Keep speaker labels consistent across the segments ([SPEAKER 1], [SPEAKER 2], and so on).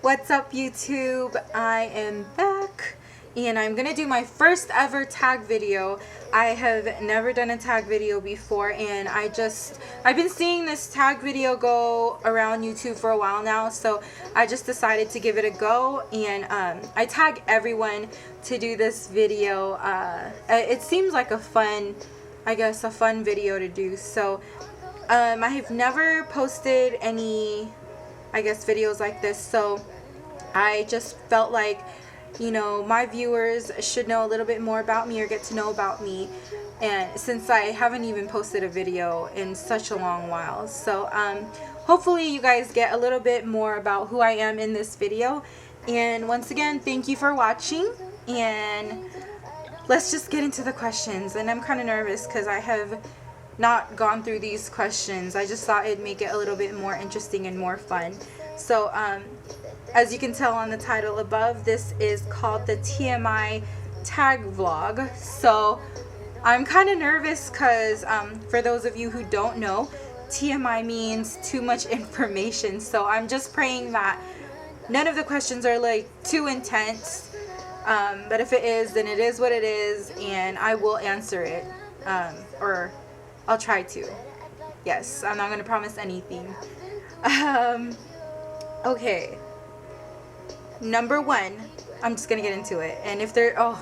[SPEAKER 1] What's up, YouTube? I am back and I'm gonna do my first ever tag video. I have never done a tag video before, and I've been seeing this tag video go around YouTube for a while now, so I just decided to give it a go. And I tag everyone to do this video. It seems like a fun video to do. So I have never posted any videos like this, so I just felt like, you know, my viewers should know a little bit more about me or get to know about me, and since I haven't even posted a video in such a long while. So hopefully you guys get a little bit more about who I am in this video. And once again, thank you for watching, and let's just get into the questions. And I'm kind of nervous because I have not gone through these questions. I just thought it'd make it a little bit more interesting and more fun. So as you can tell on the title above, this is called the TMI TAG vlog. So I'm kind of nervous because for those of you who don't know, TMI means too much information. So I'm just praying that none of the questions are like too intense, but if it is, then it is what it is, and I will answer it, or I'll try to. Yes, I'm not going to promise anything. Okay. Number one, I'm just going to get into it. And if there, oh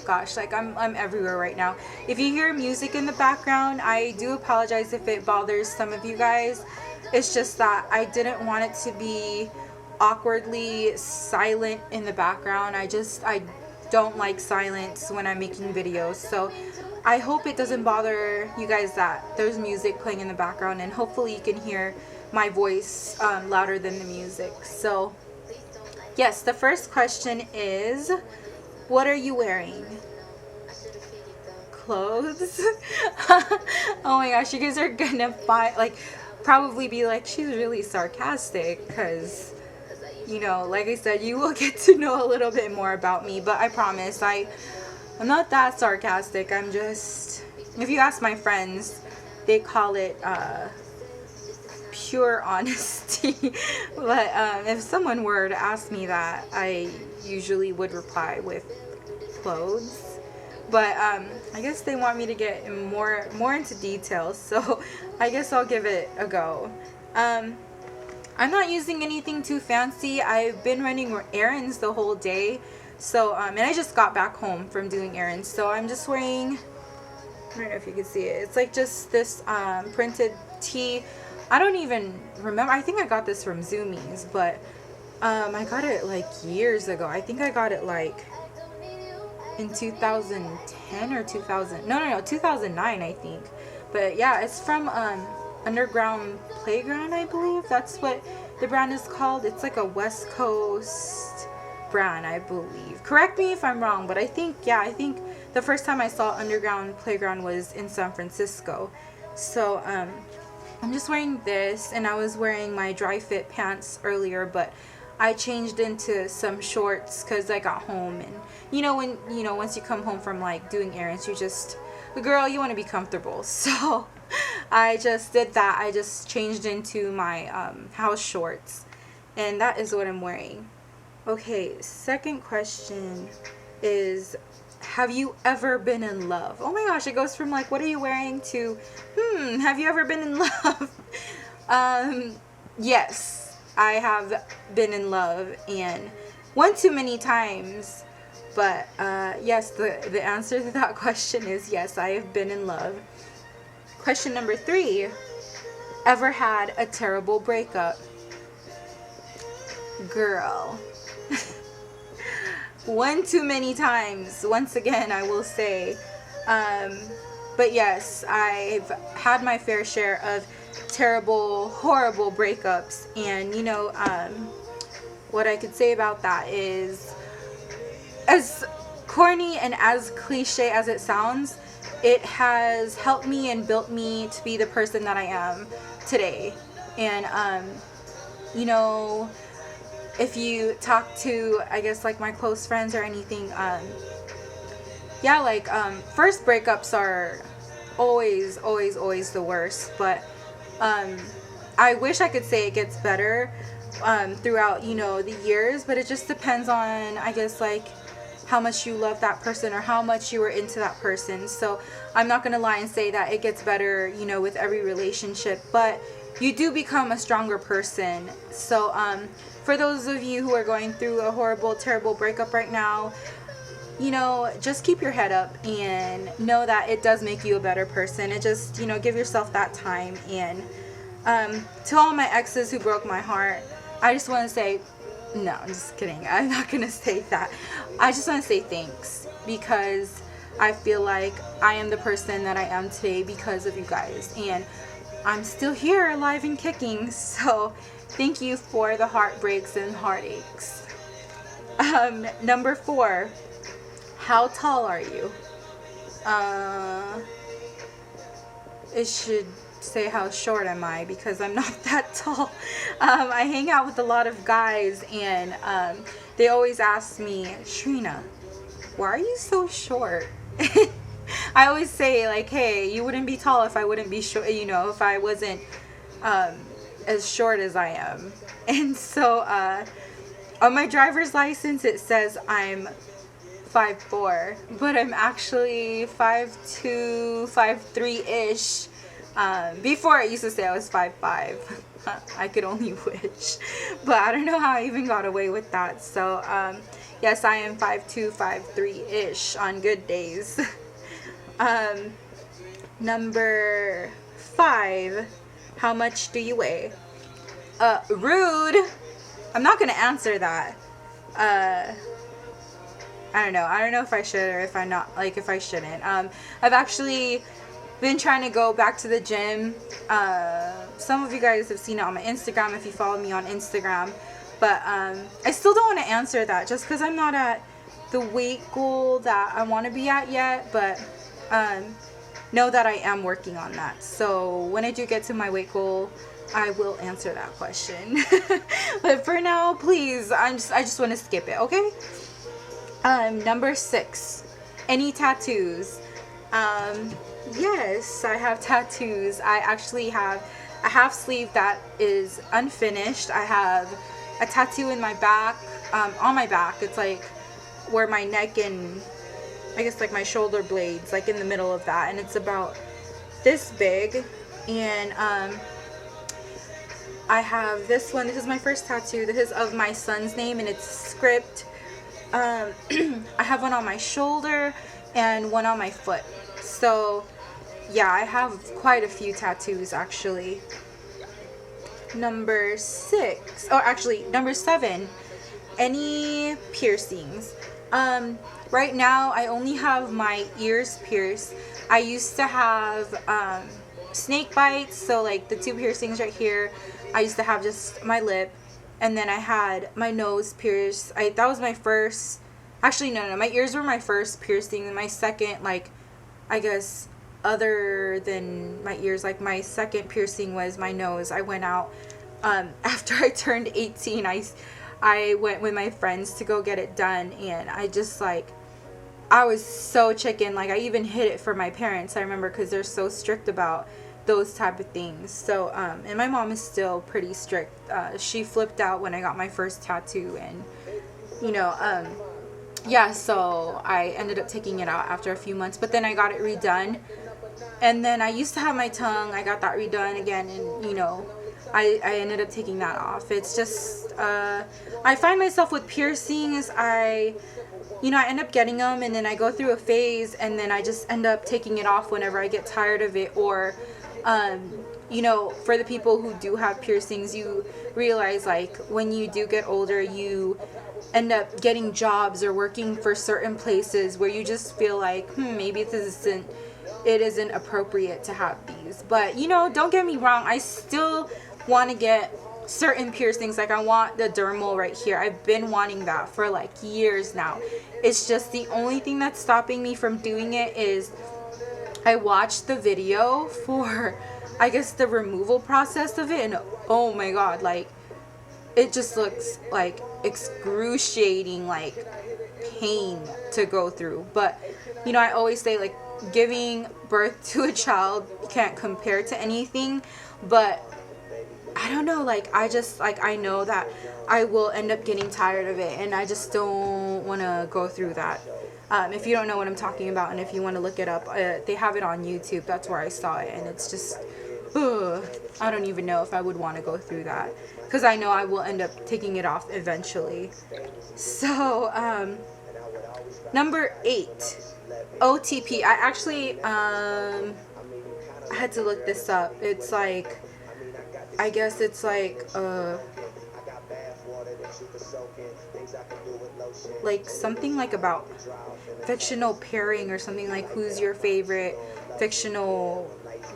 [SPEAKER 1] gosh, like I'm everywhere right now. If you hear music in the background, I do apologize if it bothers some of you guys. It's just that I didn't want it to be awkwardly silent in the background. I don't like silence when I'm making videos. So I hope it doesn't bother you guys that there's music playing in the background, and hopefully you can hear my voice louder than the music. So yes, the first question is, what are you wearing? Clothes? Oh my gosh, you guys are gonna probably be like, she's really sarcastic, because, you know, like I said, you will get to know a little bit more about me. But I promise, I'm not that sarcastic. I'm just, if you ask my friends, they call it pure honesty. But if someone were to ask me that, I usually would reply with clothes. But I guess they want me to get more into details, so I guess I'll give it a go. I'm not using anything too fancy. I've been running errands the whole day. So, and I just got back home from doing errands. So I'm just wearing, I don't know if you can see it. It's like just this printed tee. I don't even remember. I think I got this from Zoomies, but I got it like years ago. I think I got it like in 2010 or 2009, I think. But yeah, it's from Underground Playground, I believe. That's what the brand is called. It's like a West Coast brand, I believe. Correct me if I'm wrong, but I think the first time I saw Underground Playground was in San Francisco. So I'm just wearing this, and I was wearing my dry fit pants earlier, but I changed into some shorts because I got home. And once you come home from like doing errands, you want to be comfortable. So I just did that. I just changed into my house shorts, and that is what I'm wearing. Okay, second question is, have you ever been in love? Oh my gosh, it goes from like, what are you wearing, to have you ever been in love? Yes, I have been in love, and one too many times. But yes, the answer to that question is yes, I have been in love. Question number 3, ever had a terrible breakup? Girl. One too many times, once again, I will say. But yes, I've had my fair share of terrible, horrible breakups. And what I could say about that is, as corny and as cliche as it sounds, it has helped me and built me to be the person that I am today. And if you talk to, I guess, like my close friends or anything, first breakups are always the worst. But I wish I could say it gets better, throughout, you know, the years, but it just depends on, I guess, like how much you love that person or how much you were into that person. So I'm not gonna lie and say that it gets better, you know, with every relationship, but you do become a stronger person. So for those of you who are going through a horrible, terrible breakup right now, you know, just keep your head up and know that it does make you a better person. It just, you know, give yourself that time. And to all my exes who broke my heart, I just want to say, no, I'm just kidding. I'm not going to say that. I just want to say thanks, because I feel like I am the person that I am today because of you guys. And I'm still here, alive and kicking. So thank you for the heartbreaks and heartaches. Number 4, how tall are you? It should say how short am I, because I'm not that tall. I hang out with a lot of guys, and they always ask me, Shrina, why are you so short? I always say, like, hey, you wouldn't be tall if I wouldn't be short, you know, if I wasn't as short as I am. And so on my driver's license it says I'm 5'4", but I'm actually 5'2", 5'3"-ish. Before it used to say I was 5'5". I could only wish, but I don't know how I even got away with that. So yes, I am 5'2", 5'3"-ish on good days. Number 5, how much do you weigh? Rude. I'm not gonna answer that. I don't know if I should or if I'm not, like, if I shouldn't. I've actually been trying to go back to the gym. Some of you guys have seen it on my Instagram if you follow me on Instagram, but I still don't want to answer that just because I'm not at the weight goal that I want to be at yet, but know that I am working on that. So when I do get to my weight goal, I will answer that question. But for now, please, I just want to skip it, okay? Number 6, any tattoos? Yes, I have tattoos. I actually have a half sleeve that is unfinished. I have a tattoo in my back, on my back. It's like where my neck and I guess like my shoulder blades, like in the middle of that, and it's about this big. And I have this one. This is my first tattoo. This is of my son's name, and it's script. I have one on my shoulder and one on my foot. So yeah, I have quite a few tattoos actually. Number 6, or actually number 7, any piercings? Right now I only have my ears pierced. I used to have snake bites, so like the 2 piercings right here. I used to have just my lip, and then I had my nose pierced. That was my first, actually no, my ears were my first piercing, and my second, like, I guess other than my ears, like my second piercing was my nose. I went out after I turned 18. I went with my friends to go get it done, and I just, like, I was so chicken. Like, I even hid it for my parents, I remember, because they're so strict about those type of things. So and my mom is still pretty strict. She flipped out when I got my first tattoo, and you know, yeah, so I ended up taking it out after a few months, but then I got it redone. And then I used to have my tongue. I got that redone again, and you know, I ended up taking that off. It's just I find myself with piercings, you know, I end up getting them, and then I go through a phase, and then I just end up taking it off whenever I get tired of it. Or you know, for the people who do have piercings, you realize, like, when you do get older, you end up getting jobs or working for certain places where you just feel like, maybe it isn't appropriate to have these. But you know, don't get me wrong, I still want to get certain piercings. Like, I want the dermal right here. I've been wanting that for like years now. It's just the only thing that's stopping me from doing it is I watched the video for, I guess, the removal process of it, and oh my god, like, it just looks like excruciating, like, pain to go through. But you know, I always say, like, giving birth to a child can't compare to anything, but I don't know, like, I just, like, I know that I will end up getting tired of it, and I just don't want to go through that. If you don't know what I'm talking about, and if you want to look it up, they have it on YouTube. That's where I saw it, and it's just, ugh, I don't even know if I would want to go through that, because I know I will end up taking it off eventually. So, number 8, OTP. I actually, I had to look this up. It's like, I guess it's like something like about fictional pairing or something, like who's your favorite fictional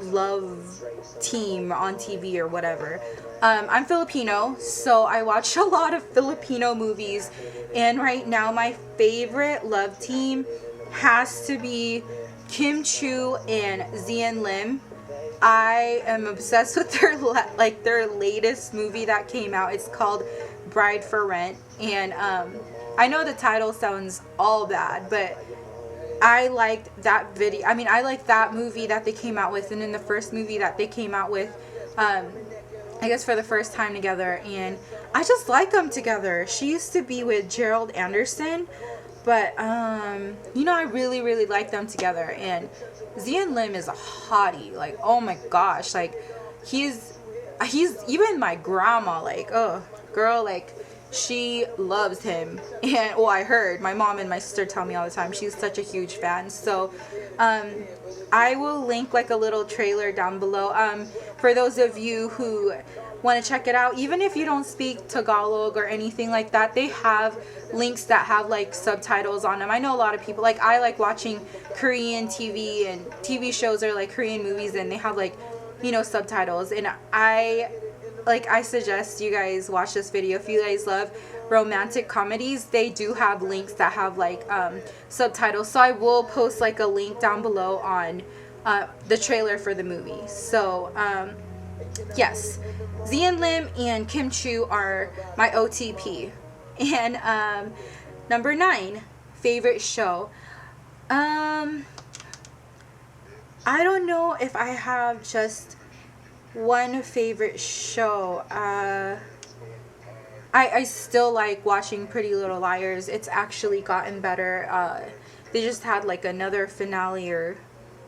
[SPEAKER 1] love team on TV or whatever. I'm Filipino, so I watch a lot of Filipino movies, and right now my favorite love team has to be Kim Chu and Zian Lim. I am obsessed with their latest movie that came out. It's called Bride for Rent, and I know the title sounds all bad, but I liked that video. I mean, I liked that movie that they came out with, and in the first movie that they came out with, I guess for the first time together, and I just like them together. She used to be with Gerald Anderson, but you know, I really, really like them together. And Zian Lim is a hottie. Like, oh my gosh, like he's even my grandma, like, oh girl, like she loves him. And well, I heard my mom and my sister tell me all the time she's such a huge fan. So I will link like a little trailer down below for those of you who want to check it out. Even if you don't speak Tagalog or anything like that, they have links that have like subtitles on them. I know a lot of people, like, I like watching Korean TV and TV shows or like Korean movies, and they have like, you know, subtitles. And I suggest you guys watch this video if you guys love romantic comedies. They do have links that have like subtitles, so I will post like a link down below on the trailer for the movie. So yes, Zian Lim and Kim Chu are my OTP. And number 9, favorite show. I don't know if I have just one favorite show. I still like watching Pretty Little Liars. It's actually gotten better. They just had like another finale or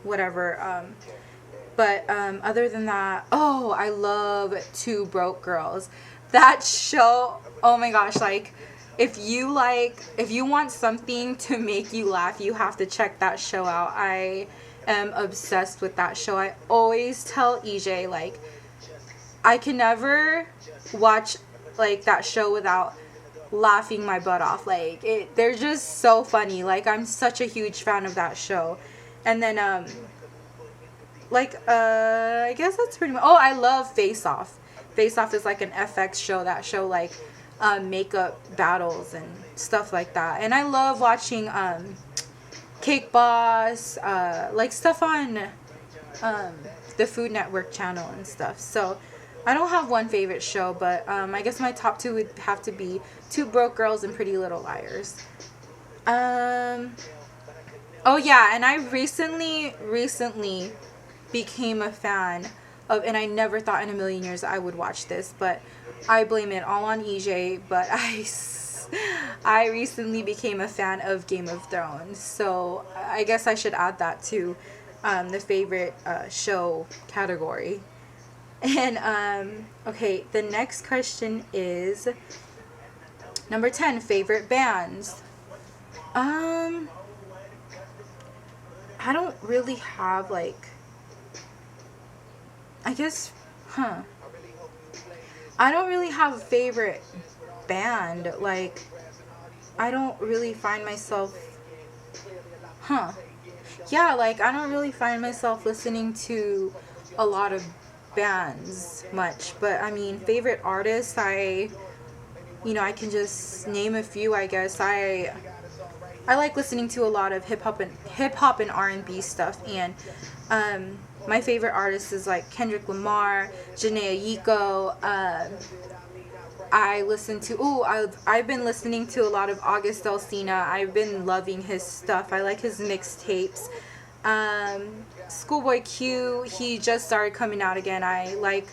[SPEAKER 1] whatever. But other than that, oh, I love Two Broke Girls. That show, oh my gosh, like if you want something to make you laugh, you have to check that show out. I am obsessed with that show. I always tell EJ, like, I can never watch like that show without laughing my butt off. Like, they're just so funny. Like, I'm such a huge fan of that show. And then I guess that's pretty much. Oh, I love Face Off. Face Off is like an FX show that show like makeup battles and stuff like that. And I love watching Cake Boss, like stuff on the Food Network channel and stuff. So I don't have one favorite show, but I guess my top 2 would have to be Two Broke Girls and Pretty Little Liars. Oh yeah, and I recently became a fan of, and I never thought in a million years I would watch this, but I blame it all on EJ, but I recently became a fan of Game of Thrones, so I guess I should add that to the favorite show category. And okay, the next question is number 10, favorite bands. I don't really have like, I guess, I don't really have a favorite band. Like, I don't really find myself, yeah, like, I don't really find myself listening to a lot of bands much. But, I mean, favorite artists, I can just name a few, I guess. I like listening to a lot of hip hop and R&B stuff, and my favorite artist is like Kendrick Lamar, Janae Aiko. I've been listening to a lot of August Alsina. I've been loving his stuff. I like his mixtapes. Schoolboy Q, he just started coming out again. I like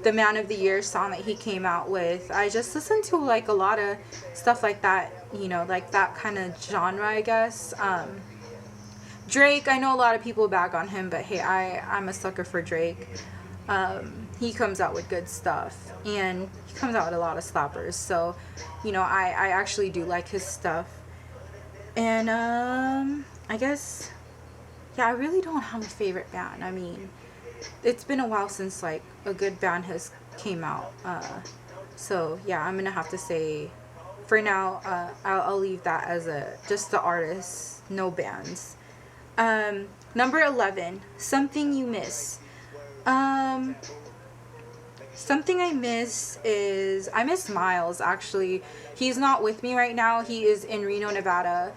[SPEAKER 1] the Man of the Year song that he came out with. I just listened to like a lot of stuff like that, you know, like that kind of genre, I guess. Drake, I know a lot of people bag on him, but hey, I'm a sucker for Drake. He comes out with good stuff, and he comes out with a lot of slappers. So, you know, I actually do like his stuff. And I guess, yeah, I really don't have a favorite band. I mean, it's been a while since like a good band has came out. So yeah, I'm gonna have to say, for now, I'll leave that as just the artists, no bands. Number 11, something you miss. Something I miss is, I miss Miles, actually. He's not with me right now. He is in Reno, Nevada,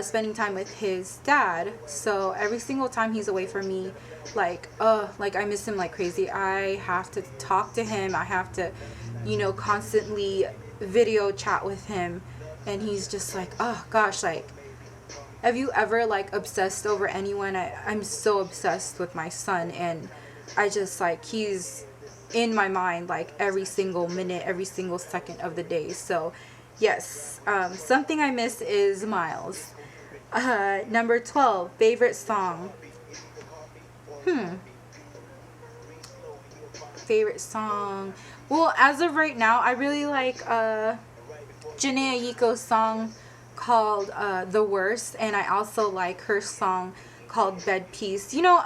[SPEAKER 1] spending time with his dad. So every single time he's away from me, like I miss him like crazy. I have to talk to him. I have to, you know, constantly video chat with him. And he's just like, oh gosh, like, have you ever like obsessed over anyone? I'm so obsessed with my son, and I just like, he's in my mind like every single minute, every single second of the day. So yes, something I miss is Miles. Number 12, favorite song. Favorite song. Well, as of right now, I really like Janae Aiko's song called The Worst, and I also like her song called Bed Peace. You know,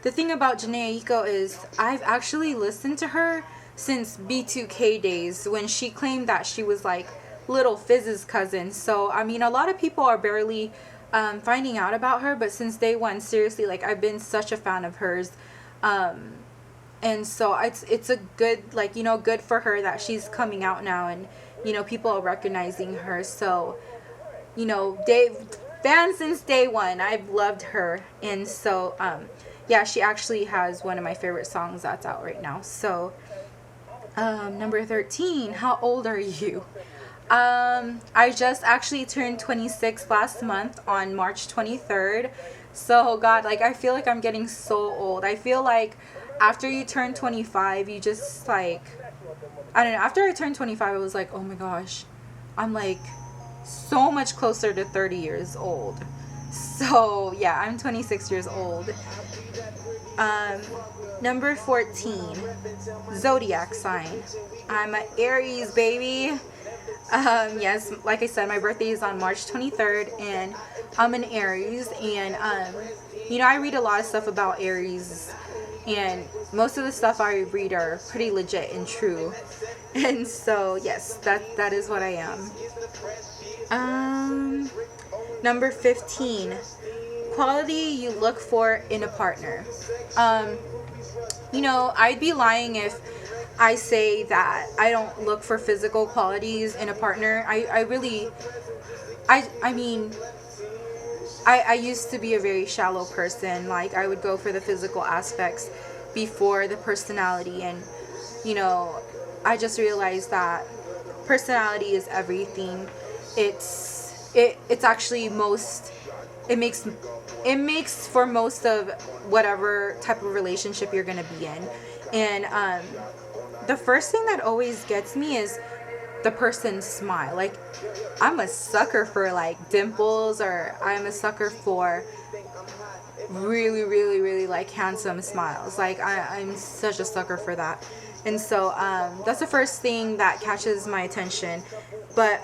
[SPEAKER 1] the thing about Janae Aiko is I've actually listened to her since B2K days, when she claimed that she was like Little Fizz's cousin. So I mean, a lot of people are barely finding out about her, but since day one, seriously, like, I've been such a fan of hers. And so it's a good, like, you know, good for her that she's coming out now, and, you know, people are recognizing her. So, you know, fan since day one, I've loved her. And so yeah, she actually has one of my favorite songs that's out right now. So number 13, how old are you? I just actually turned 26 last month on March 23rd. So God, like, I feel like I'm getting so old. I feel like after you turn 25, you just like, I don't know, after I turned 25, I was like, oh my gosh, I'm like so much closer to 30 years old. So yeah, I'm 26 years old. Number 14, zodiac sign. I'm an Aries, baby. Yes, like I said, my birthday is on March 23rd, and I'm an Aries. And you know, I read a lot of stuff about Aries, and most of the stuff I read are pretty legit and true. And so yes, that is what I am. Number 15, quality you look for in a partner. You know, I'd be lying if I say that I don't look for physical qualities in a partner. I mean, I used to be a very shallow person. Like, I would go for the physical aspects before the personality. And, you know, I just realized that personality is everything. It's actually it makes for most of whatever type of relationship you're going to be in. And the first thing that always gets me is the person's smile. Like, I'm a sucker for like dimples, or I'm a sucker for really, really, really like handsome smiles. Like, I'm such a sucker for that. And so that's the first thing that catches my attention. But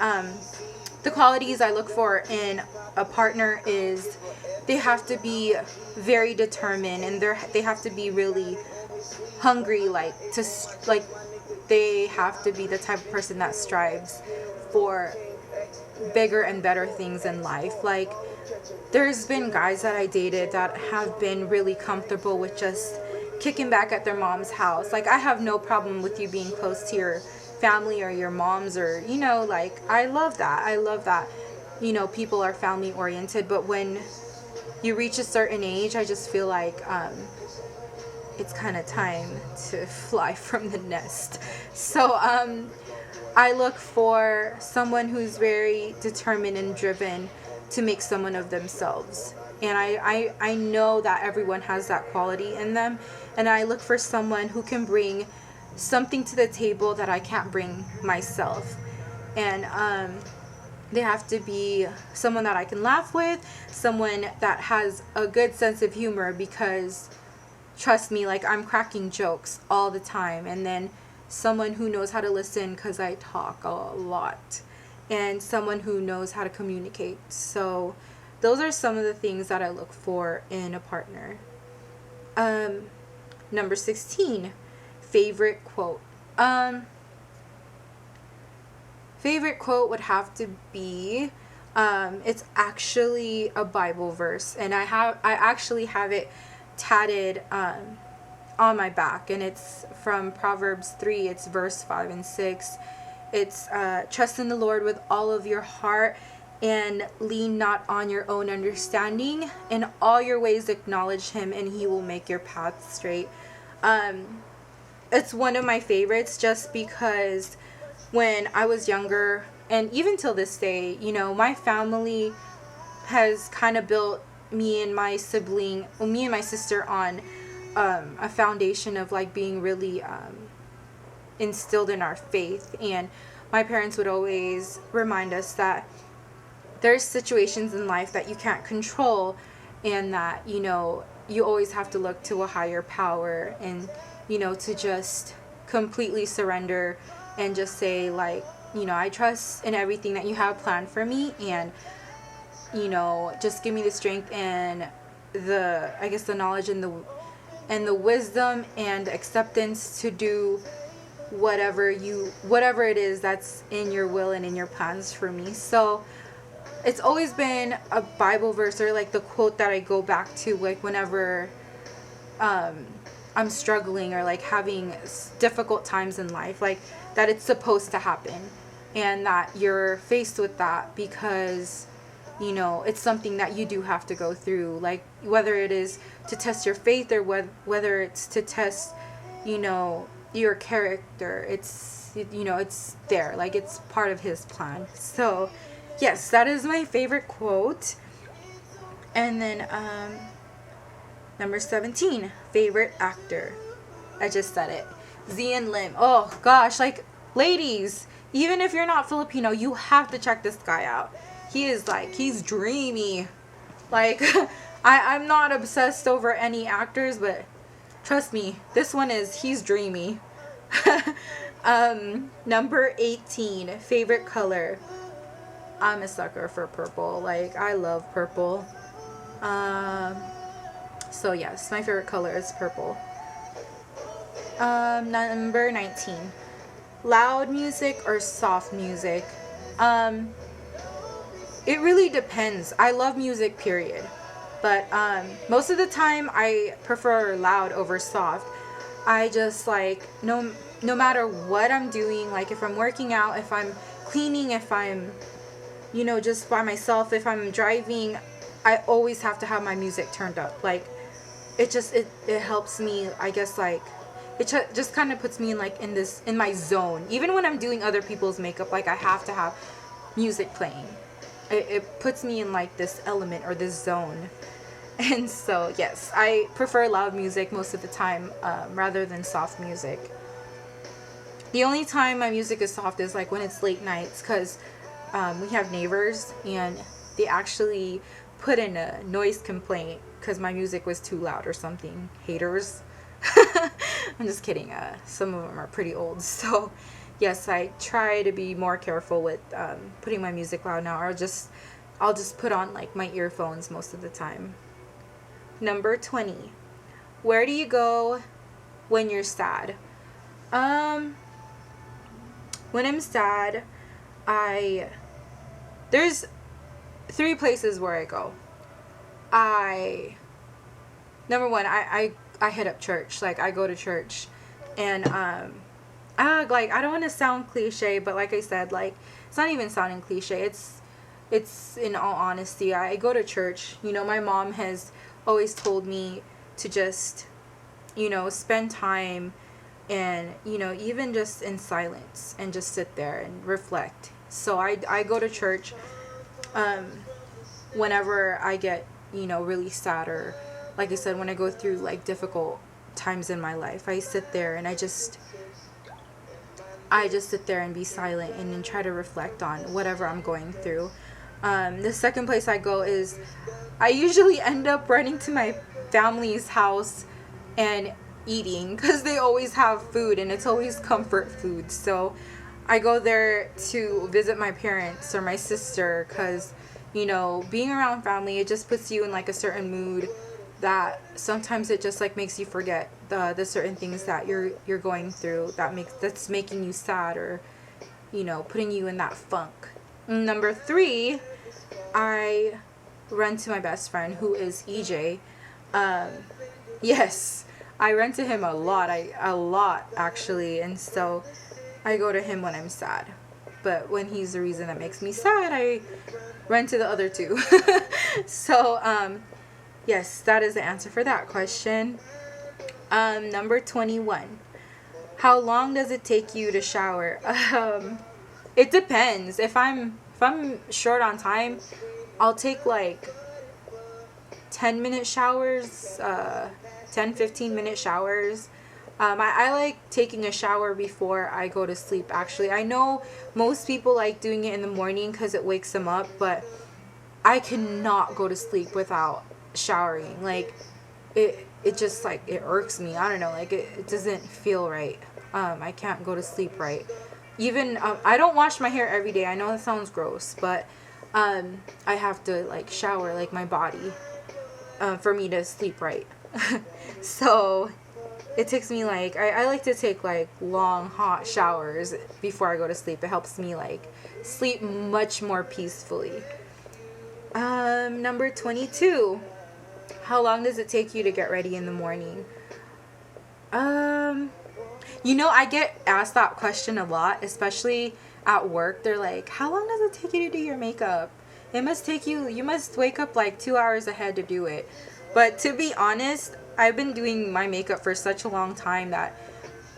[SPEAKER 1] the qualities I look for in a partner is they have to be very determined, and they have to be really hungry, they have to be the type of person that strives for bigger and better things in life. Like, there's been guys that I dated that have been really comfortable with just kicking back at their mom's house. Like, I have no problem with you being close to your family or your moms, or, you know, like, I love that, you know, people are family oriented. But when you reach a certain age, I just feel like it's kind of time to fly from the nest. So I look for someone who's very determined and driven to make someone of themselves. And I know that everyone has that quality in them. And I look for someone who can bring something to the table that I can't bring myself. And they have to be someone that I can laugh with, someone that has a good sense of humor, because trust me, like, I'm cracking jokes all the time. And then someone who knows how to listen, because I talk a lot, and someone who knows how to communicate. So those are some of the things that I look for in a partner. Number 16, favorite quote. Favorite quote would have to be, it's actually a Bible verse, and I actually have it tatted on my back, and it's from Proverbs 3. It's verse 5 and 6. It's trust in the Lord with all of your heart, and lean not on your own understanding. In all your ways acknowledge him, and he will make your path straight. It's one of my favorites, just because when I was younger, and even till this day, you know, my family has kind of built me and my sister on a foundation of like being really instilled in our faith. And my parents would always remind us that there's situations in life that you can't control, and that, you know, you always have to look to a higher power, and, you know, to just completely surrender and just say, like, you know, I trust in everything that you have planned for me, and, you know, just give me the strength and the, I guess, the knowledge and the wisdom and acceptance to do whatever it is that's in your will and in your plans for me. So it's always been a Bible verse, or like the quote that I go back to, like, whenever I'm struggling or like having difficult times in life, like, that it's supposed to happen, and that you're faced with that because, you know, it's something that you do have to go through, like, whether it is to test your faith, or whether it's to test, you know, your character. It's, you know, it's there, like, it's part of his plan. So yes, that is my favorite quote. And then number 17, favorite actor. I just said it. Zian Lim. Oh gosh, like, ladies, even if you're not Filipino, you have to check this guy out. He is like, he's dreamy. Like, I'm not obsessed over any actors, but trust me, this one is, he's dreamy. Number 18, favorite color. I'm a sucker for purple. Like, I love purple. So yes, my favorite color is purple. Number 19, loud music or soft music. It really depends. I love music, period. But most of the time I prefer loud over soft. I just, like, no matter what I'm doing, like, if I'm working out, if I'm cleaning, if I'm, you know, just by myself, if I'm driving, I always have to have my music turned up. Like, it just, it helps me, I guess, like, it just kind of puts me in, like, in my zone. Even when I'm doing other people's makeup, like, I have to have music playing. It puts me in, like, this element or this zone. And so yes, I prefer loud music most of the time, rather than soft music. The only time my music is soft is like when it's late nights, because we have neighbors and they actually put in a noise complaint because my music was too loud or something. Haters. I'm just kidding. Some of them are pretty old. So yes, I try to be more careful with putting my music loud now, or I'll just put on, like, my earphones most of the time. Number 20, where do you go when you're sad? When I'm sad, there's 3 places where I go. Number 1, I hit up church. Like, I go to church, and like, I don't want to sound cliche, but like I said, like, it's not even sounding cliche. It's in all honesty, I go to church. You know, my mom has always told me to just, you know, spend time, and, you know, even just in silence, and just sit there and reflect. So I go to church whenever I get, you know, really sad, or like I said, when I go through, like, difficult times in my life. I sit there and I just I just sit there and be silent and then try to reflect on whatever I'm going through. The second place I go is, I usually end up running to my family's house and eating, because they always have food and it's always comfort food. So I go there to visit my parents or my sister, because, you know, being around family, it just puts you in like a certain mood that sometimes it just like makes you forget the certain things that you're going through, that's making you sad, or, you know, putting you in that funk. Number 3, I run to my best friend, who is EJ. Yes, I run to him a lot, actually, and so I go to him when I'm sad. But when he's the reason that makes me sad, I run to the other two. So, yes, that is the answer for that question. Number 21. How long does it take you to shower? It depends. If I'm short on time, I'll take like 10-minute showers, 10-15-minute showers. I like taking a shower before I go to sleep, actually. I know most people like doing it in the morning because it wakes them up, but I cannot go to sleep without showering. Like, it just, like, it irks me. I don't know, like, it doesn't feel right. I can't go to sleep right. Even, I don't wash my hair every day. I know that sounds gross, but I have to, like, shower, like, my body for me to sleep right. So it takes me, like, I like to take, like, long hot showers before I go to sleep. It helps me, like, sleep much more peacefully. Number 22. How long does it take you to get ready in the morning? You know, I get asked that question a lot, especially at work. They're like, how long does it take you to do your makeup? You must wake up like 2 hours ahead to do it. But to be honest, I've been doing my makeup for such a long time that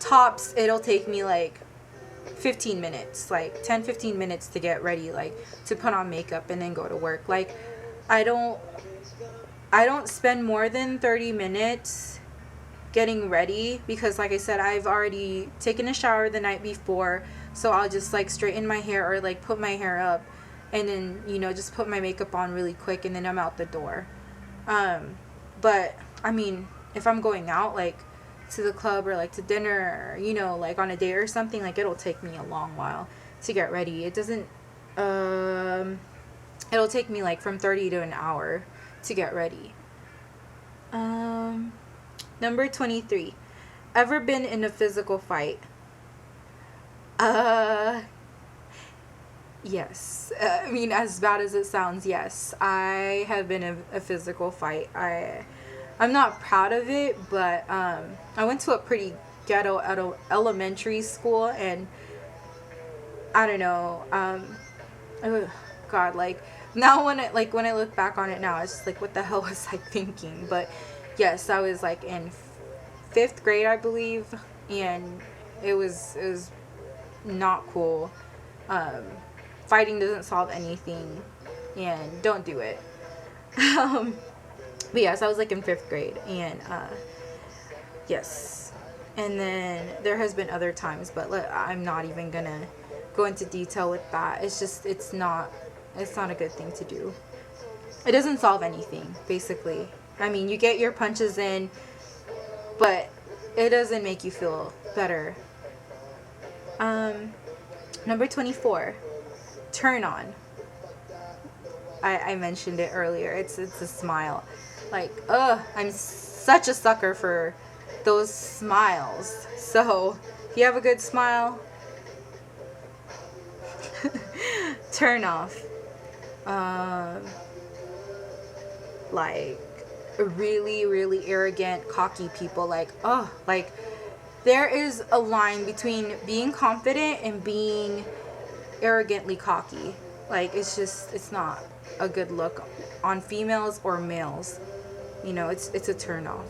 [SPEAKER 1] tops, it'll take me like 15 minutes, like 10-15 minutes to get ready, like to put on makeup and then go to work. Like, I don't spend more than 30 minutes getting ready, because like I said, I've already taken a shower the night before, so I'll just like straighten my hair or like put my hair up and then, you know, just put my makeup on really quick and then I'm out the door. But I mean, if I'm going out like to the club or like to dinner, or, you know, like on a date or something, like it'll take me a long while to get ready. It doesn't it'll take me like from 30 to an hour to get ready. Number 23. Ever been in a physical fight? Yes. I mean, as bad as it sounds, yes. I have been in a physical fight. I'm not proud of it, but I went to a pretty ghetto elementary school, and I don't know. Oh, God, like now when I look back on it now, it's just like, what the hell was I thinking? But yes, I was like in 5th grade, I believe, and it was not cool. Fighting doesn't solve anything, and don't do it. But yes, I was like in 5th grade, and yes. And then there has been other times, but I'm not even gonna go into detail with that. It's just, it's not a good thing to do. It doesn't solve anything, basically. I mean, you get your punches in, but it doesn't make you feel better. Number 24. Turn on. I mentioned it earlier. It's a smile. Like, I'm such a sucker for those smiles. So, if you have a good smile, turn off. Like, really, really arrogant, cocky people. Like, there is a line between being confident and being arrogantly cocky. Like, it's not a good look on females or males. You know, it's a turn off.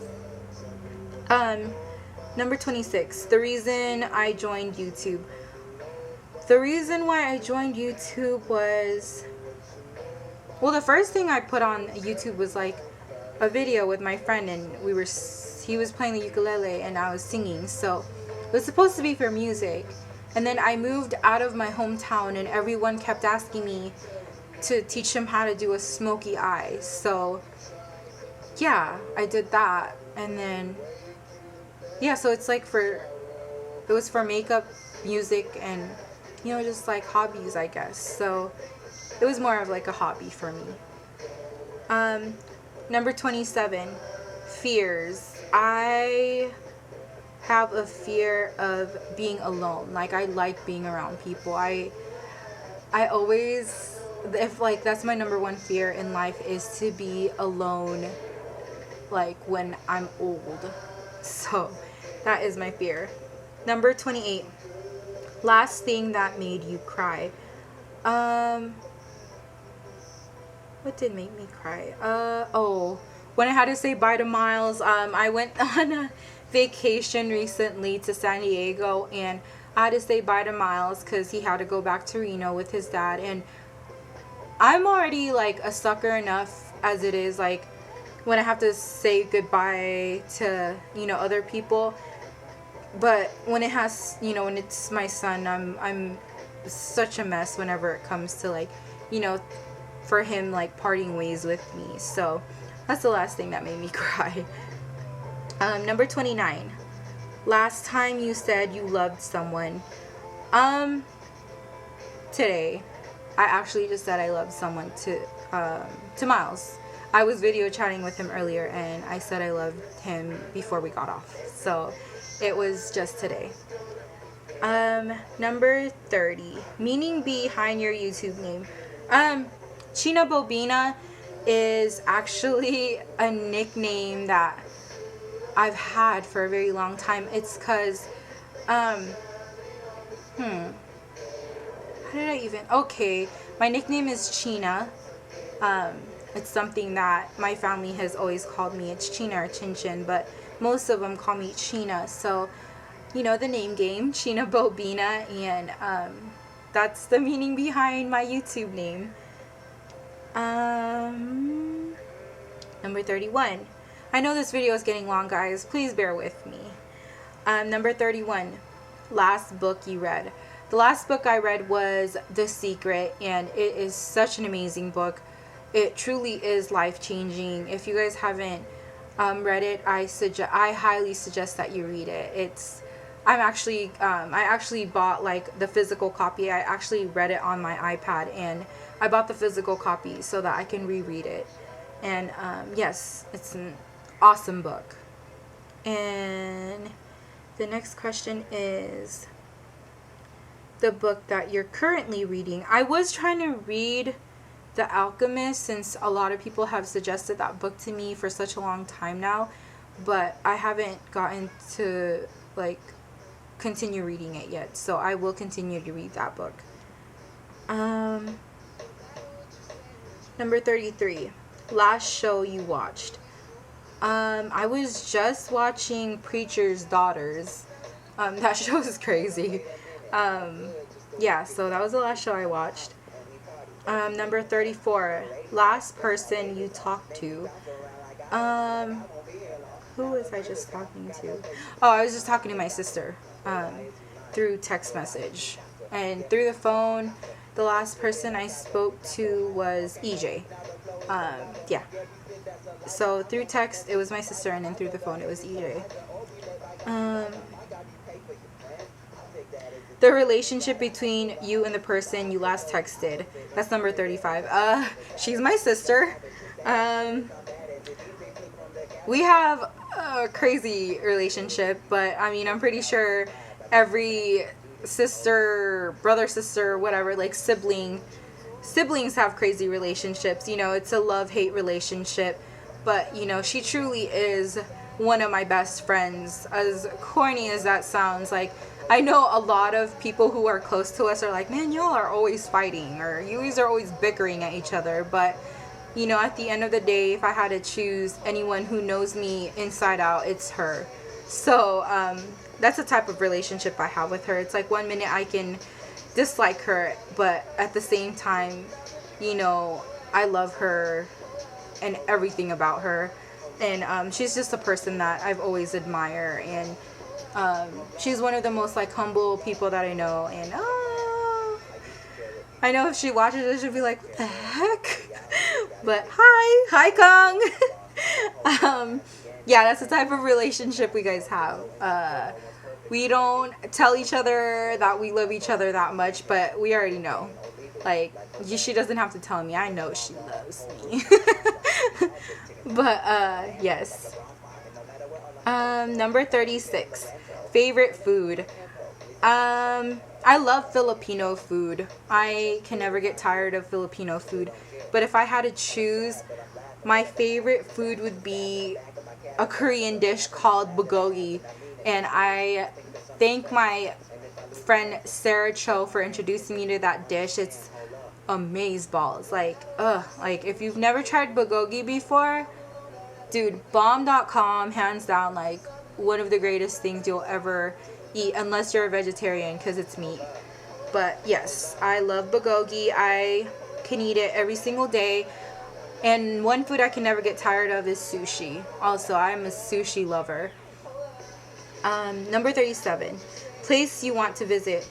[SPEAKER 1] Number 26. The reason I joined YouTube. The reason why I joined YouTube was, well, the first thing I put on YouTube was like a video with my friend, and he was playing the ukulele and I was singing. So it was supposed to be for music, And then I moved out of my hometown, and everyone kept asking me to teach them how to do a smoky eye. So yeah, I did that. And then yeah, so it's like it was for makeup, music, and just like hobbies, I guess. So it was more of like a hobby for me. Number 27, fears. I have a fear of being alone. Like, I like being around people. I always, if like that's my number one fear in life, is to be alone, like when I'm old. So that is my fear. Number 28, last thing that made you cry. What did make me cry? When I had to say bye to Miles. I went on a vacation recently to San Diego, and I had to say bye to Miles because he had to go back to Reno with his dad. And I'm already like a sucker enough as it is, like when I have to say goodbye to other people. But when when it's my son, I'm such a mess whenever it comes to like for him like parting ways with me. So that's the last thing that made me cry. Number 29, last time you said you loved someone. Today I actually just said I loved someone to Miles. I was video chatting with him earlier, and I said I loved him before we got off. So it was just today. Number 30, meaning behind your YouTube name. CHEENABOBEENA is actually a nickname that I've had for a very long time. It's because, how did I even, okay, my nickname is Cheena. It's something that my family has always called me. It's Cheena or Chin Chin, but most of them call me Cheena. So, the name game, CHEENABOBEENA, and that's the meaning behind my YouTube name. Number 31. I know this video is getting long, guys. Please bear with me. Number 31. Last book you read. The last book I read was The Secret, and it is such an amazing book. It truly is life-changing. If you guys haven't read it, I highly suggest that you read it. I actually bought like the physical copy. I actually read it on my iPad, and I bought the physical copy so that I can reread it. And yes, it's an awesome book. And the next question is the book that you're currently reading. I was trying to read The Alchemist, since a lot of people have suggested that book to me for such a long time now, but I haven't gotten to like continue reading it yet. So I will continue to read that book. Number 33, last show you watched. I was just watching Preacher's Daughters. That show is crazy. Yeah, so that was the last show I watched. Number 34, last person you talked to. Who was I just talking to? Oh, I was just talking to my sister through text message. And through the phone, the last person I spoke to was EJ. Yeah. So through text, it was my sister, and then through the phone, it was EJ. The relationship between you and the person you last texted. That's number 35. She's my sister. We have a crazy relationship, but I mean, I'm pretty sure every sister, brother, sister, whatever, like siblings have crazy relationships. It's a love-hate relationship, but she truly is one of my best friends. As corny as that sounds, like, I know a lot of people who are close to us are like, man, y'all are always fighting, or you guys are always bickering at each other. But at the end of the day, if I had to choose anyone who knows me inside out, it's her. So that's the type of relationship I have with her. It's like one minute I can dislike her, but at the same time, I love her and everything about her. And she's just a person that I've always admired. And She's one of the most like humble people that I know, and I know if she watches it, she'll be like, "What the heck?" But hi Kong. Yeah, that's the type of relationship we guys have. We don't tell each other that we love each other that much, but we already know. Like, she doesn't have to tell me. I know she loves me. But yes. Number 36. Favorite food. I love Filipino food. I can never get tired of Filipino food. But if I had to choose, my favorite food would be a Korean dish called bulgogi. And I thank my friend Sarah Cho for introducing me to that dish. It's amazeballs. Like if you've never tried bulgogi before, dude, bomb.com, hands down, like one of the greatest things you'll ever eat, unless you're a vegetarian, because it's meat. But yes, I love bulgogi. I can eat it every single day. And one food I can never get tired of is sushi. Also, I'm a sushi lover. Number 37. Place you want to visit.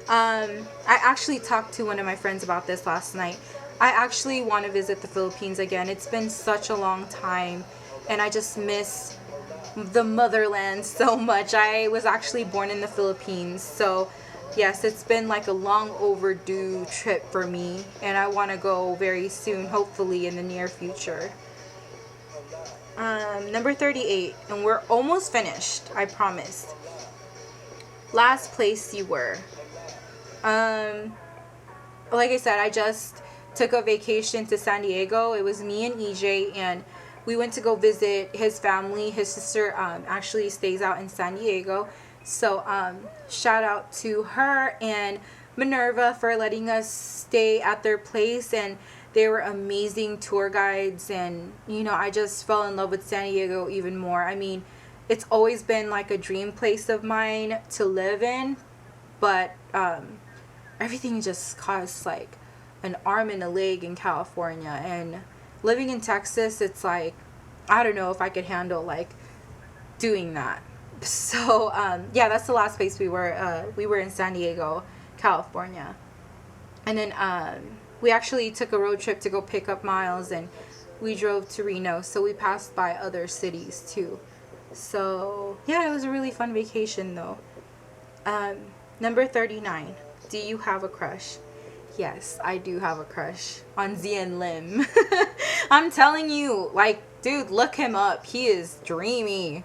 [SPEAKER 1] I actually talked to one of my friends about this last night. I actually want to visit the Philippines again. It's been such a long time, and I just miss the motherland so much. I was actually born in the Philippines, so yes, it's been like a long overdue trip for me, and I want to go very soon, hopefully in the near future. Number 38, and we're almost finished, I promise. Last place you were. Like I said, I just took a vacation to San Diego. It was me and EJ, and we went to go visit his family. His sister actually stays out in San Diego. So shout out to her and Minerva for letting us stay at their place, and they were amazing tour guides, and I just fell in love with San Diego even more. I mean, it's always been like a dream place of mine to live in, but everything just costs like an arm and a leg in California, and living in Texas, it's like I don't know if I could handle like doing that. So yeah, that's the last place we were. We were in San Diego, California, and then we actually took a road trip to go pick up Miles, and we drove to Reno, so we passed by other cities too. So yeah, it was a really fun vacation though. Number 39. Do you have a crush? Yes, I do have a crush on Zian Lim. I'm telling you, like, dude, look him up. He is dreamy.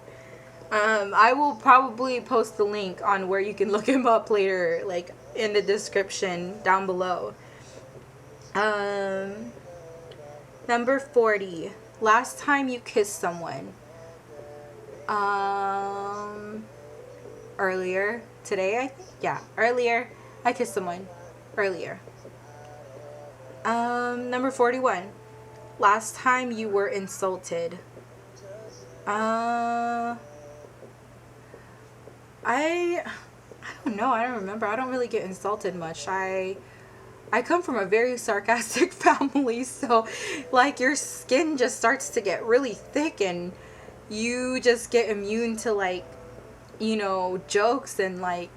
[SPEAKER 1] I will probably post the link on where you can look him up later, like in the description down below. Number 40. Last time you kissed someone. Earlier today, I think. Yeah, earlier. I kissed someone earlier. Number 41. Last time you were insulted. I don't know. I don't remember. I don't really get insulted much. I come from a very sarcastic family, so like your skin just starts to get really thick, and you just get immune to like, jokes, and like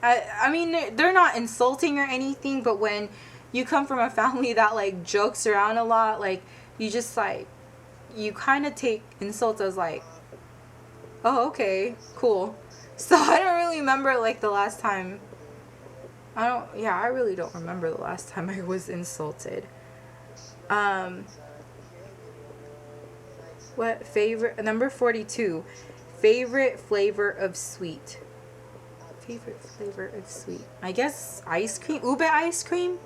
[SPEAKER 1] I mean, they're not insulting or anything, but when you come from a family that like jokes around a lot, like you just like you kind of take insults as like, oh, okay, cool. So I don't really remember like the last time. I really don't remember the last time I was insulted. What favorite? Number 42. Favorite flavor of sweet. Favorite flavor of sweet. I guess ice cream. Ube ice cream.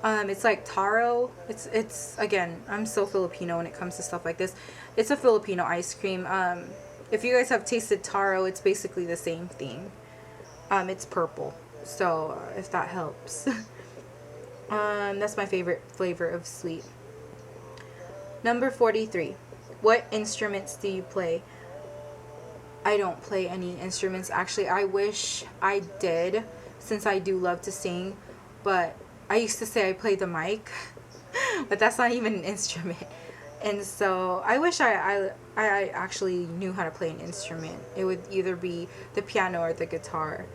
[SPEAKER 1] It's like taro. It's again, I'm so Filipino when it comes to stuff like this. It's a Filipino ice cream. If you guys have tasted taro, it's basically the same thing. It's purple. So if that helps. That's my favorite flavor of sweet. Number 43. What instruments do you play? I don't play any instruments. Actually, I wish I did, since I do love to sing. But I used to say I play the mic, but that's not even an instrument. And so I wish I actually knew how to play an instrument. It would either be the piano or the guitar.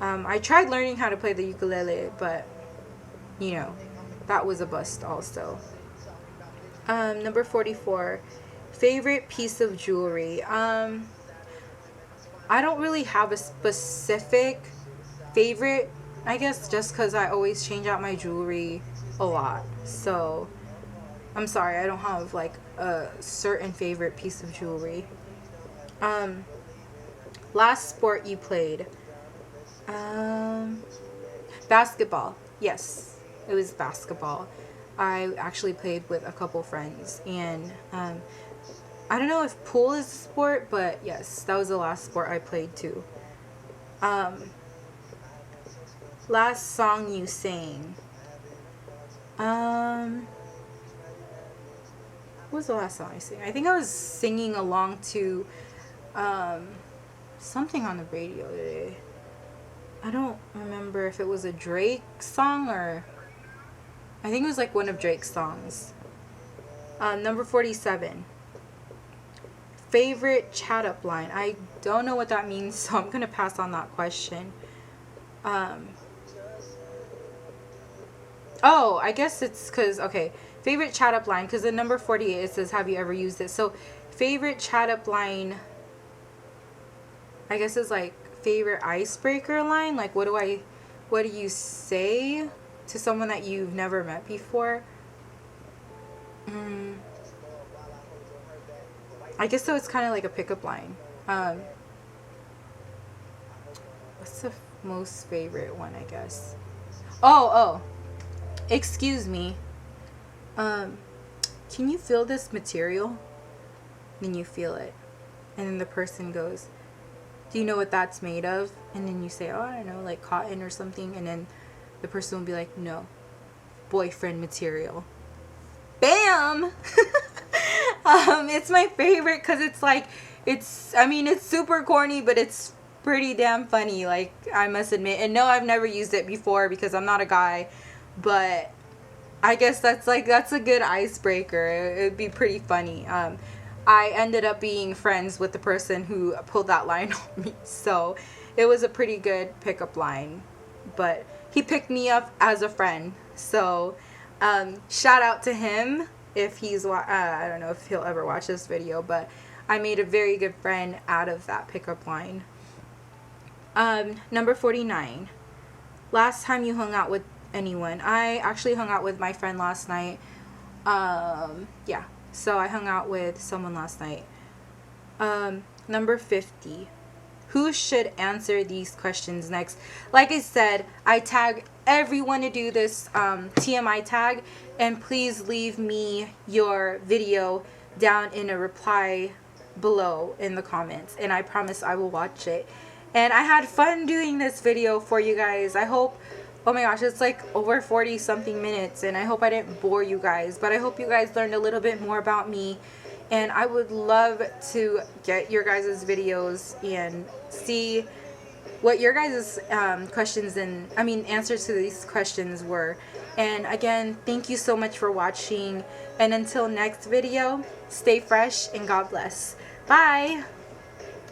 [SPEAKER 1] I tried learning how to play the ukulele, but you know, that was a bust also. Number 44, favorite piece of jewelry. I don't really have a specific favorite, I guess, just because I always change out my jewelry a lot. So I'm sorry, I don't have like a certain favorite piece of jewelry. Last sport you played. Basketball. Yes, it was basketball. I actually played with a couple friends, and I don't know if pool is a sport, but yes, that was the last sport I played too. Last song you sang. What was the last song I sang? I think I was singing along to something on the radio today. I don't remember if it was a Drake song or I think it was like one of Drake's songs. Number 47. Favorite chat up line. I don't know what that means, so I'm gonna pass on that question. Oh, I guess it's because, okay, favorite chat up line, because in number 48 it says, have you ever used it? So favorite chat up line, I guess, is like favorite icebreaker line. Like, what do you say to someone that you've never met before? I guess so. It's kind of like a pickup line. What's the most favorite one, I guess? Oh, excuse me. Can you feel this material? Then you feel it. And then the person goes, do you know what that's made of? And then you say, oh, I don't know, like cotton or something. And then the person will be like, no, boyfriend material. Bam! It's my favorite because it's like, it's super corny, but it's pretty damn funny, like, I must admit. And no, I've never used it before because I'm not a guy, but I guess that's a good icebreaker. It'd be pretty funny. I ended up being friends with the person who pulled that line on me, so it was a pretty good pickup line. But he picked me up as a friend, so shout out to him if he's I don't know if he'll ever watch this video, but I made a very good friend out of that pickup line. Number 49. Last time you hung out with anyone. I actually hung out with my friend last night. Yeah, so I hung out with someone last night. Number 50. Who should answer these questions next? Like I said, I tag everyone to do this TMI tag, and please leave me your video down in a reply below in the comments, and I promise I will watch it. And I had fun doing this video for you guys. I hope, oh my gosh, it's like over 40 something minutes, and I hope I didn't bore you guys, but I hope you guys learned a little bit more about me. And I would love to get your guys' videos and see what your guys' questions and answers to these questions were. And again, thank you so much for watching, and until next video, stay fresh and God bless. Bye.